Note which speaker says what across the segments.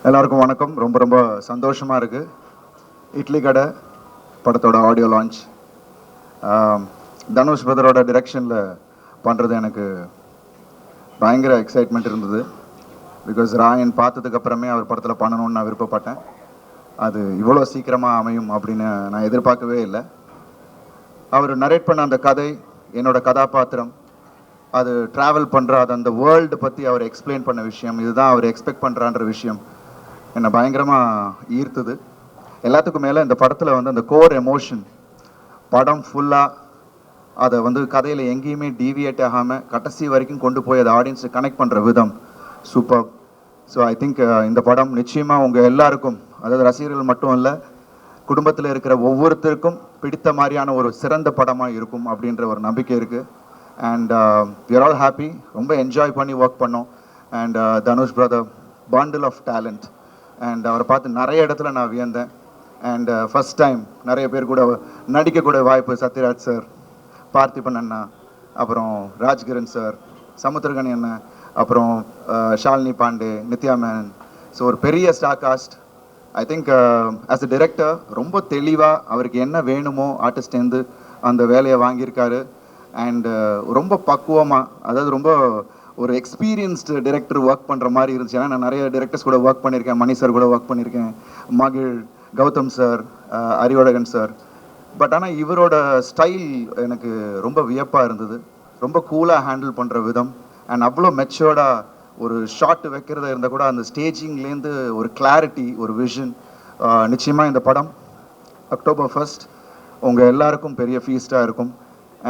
Speaker 1: எல்லாருக்கும் வணக்கம். ரொம்ப ரொம்ப சந்தோஷமாக இருக்குது. இட்லி கடை படத்தோட ஆடியோ லான்ச் தனுஷ் பிரதரோட டிரெக்ஷனில் பண்ணுறது எனக்கு பயங்கர எக்ஸைட்மெண்ட் இருந்தது. பிகாஸ் ராயன் பார்த்ததுக்கப்புறமே அவர் படத்தில் பண்ணணும்னு நான் விருப்பப்பட்டேன். அது இவ்வளோ சீக்கிரமாக அமையும் அப்படின்னு நான் எதிர்பார்க்கவே இல்லை. அவர் நரேட் பண்ண அந்த கதை, என்னோட கதாபாத்திரம், அது ட்ராவல் பண்ணுற அது அந்த வேர்ல்டு பற்றி அவர் எக்ஸ்பிளைன் பண்ண விஷயம், இதுதான் அவர் எக்ஸ்பெக்ட் பண்ணுறான்ற விஷயம் என்னை பயங்கரமாக ஈர்த்துது. எல்லாத்துக்கும் மேலே இந்த படத்தில் வந்து அந்த கோர் எமோஷன், படம் ஃபுல்லாக அதை வந்து கதையில் எங்கேயுமே டீவியேட் ஆகாமல் கடைசி வரைக்கும் கொண்டு போய் அதை ஆடியன்ஸை கனெக்ட் பண்ணுற விதம் சூப்பர். ஸோ ஐ திங்க் இந்த படம் நிச்சயமாக உங்கள் எல்லாருக்கும், அதாவது ரசிகர்கள் மட்டும் இல்லை, குடும்பத்தில் இருக்கிற ஒவ்வொருத்தருக்கும் பிடித்த மாதிரியான ஒரு சிறந்த படமாக இருக்கும் அப்படின்ற ஒரு நம்பிக்கை இருக்குது. And we are all happy. ரொம்ப என்ஜாய் பண்ணி ஒர்க் பண்ணோம். And Dhanush brother bundle of talent. And அவரை பார்த்து நிறைய இடத்துல நான் வியந்தேன். அண்ட் ஃபஸ்ட் டைம் நிறைய பேர் கூட நடிக்கக்கூடிய வாய்ப்பு, சத்யராஜ் சார், பார்த்திபன் அண்ணா, அப்புறம் ராஜ்கிரண் சார், சமுத்திரகனி அண்ணன், அப்புறம் ஷாலினி பாண்டே, நித்யா மேனன். ஸோ ஒரு பெரிய star cast. I think as a director ரொம்ப தெளிவாக அவருக்கு என்ன வேணுமோ ஆர்டிஸ்டேருந்து அந்த வேலையை வாங்கியிருக்காரு. அண்டு ரொம்ப பக்குவமாக, அதாவது ரொம்ப ஒரு எக்ஸ்பீரியன்ஸ்டு டிரெக்டர் ஒர்க் பண்ணுற மாதிரி இருந்துச்சு. ஏன்னா நான் நிறைய டிரெக்டர்ஸ் கூட ஒர்க் பண்ணியிருக்கேன், மணி சார் கூட ஒர்க் பண்ணியிருக்கேன், மகிழ், Gautham sir, Arivazhagan sir. But ஆனால் இவரோட ஸ்டைல் எனக்கு ரொம்ப வியப்பாக இருந்தது. ரொம்ப கூலாக ஹேண்டில் பண்ணுற விதம், அண்ட் அவ்வளோ மெச்சோர்டாக ஒரு ஷாட் வைக்கிறதா இருந்தால் கூட அந்த ஸ்டேஜிங்லேருந்து ஒரு கிளாரிட்டி, ஒரு விஷன். நிச்சயமாக இந்த படம் October 1 உங்கள் எல்லாருக்கும் பெரிய ஃபீஸ்டாக இருக்கும்.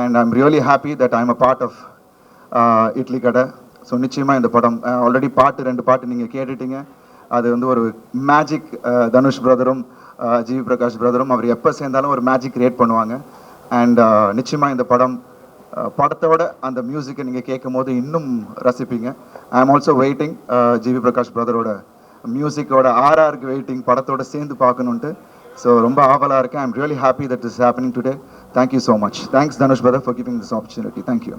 Speaker 1: And I am really happy that I am a part of Idli Kadai. So நிச்சயமாக இந்த படம் ஆல்ரெடி ரெண்டு பாட்டு நீங்கள் கேட்டுட்டீங்க. அது வந்து ஒரு மேஜிக். தனுஷ் பிரதரும் ஜிவி பிரகாஷ் பிரதரும் அவர் எப்போ சேர்ந்தாலும் ஒரு மேஜிக் கிரியேட் பண்ணுவாங்க. அண்ட் நிச்சயமாக இந்த படத்தோட அந்த மியூசிக்கை நீங்கள் கேட்கும் போது இன்னும் ரசிப்பீங்க. I am also waiting GV Prakash பிரதரோட மியூசிக்கோட ஆர்ஆருக்கு வெயிட்டிங், படத்தோட சேர்ந்து பார்க்கணுன்ட்டு. ஸோ ரொம்ப ஆவலாக இருக்கேன். I am really happy that is happening today. Thank you so much. Thanks Dhanush brother for giving this opportunity. Thank you.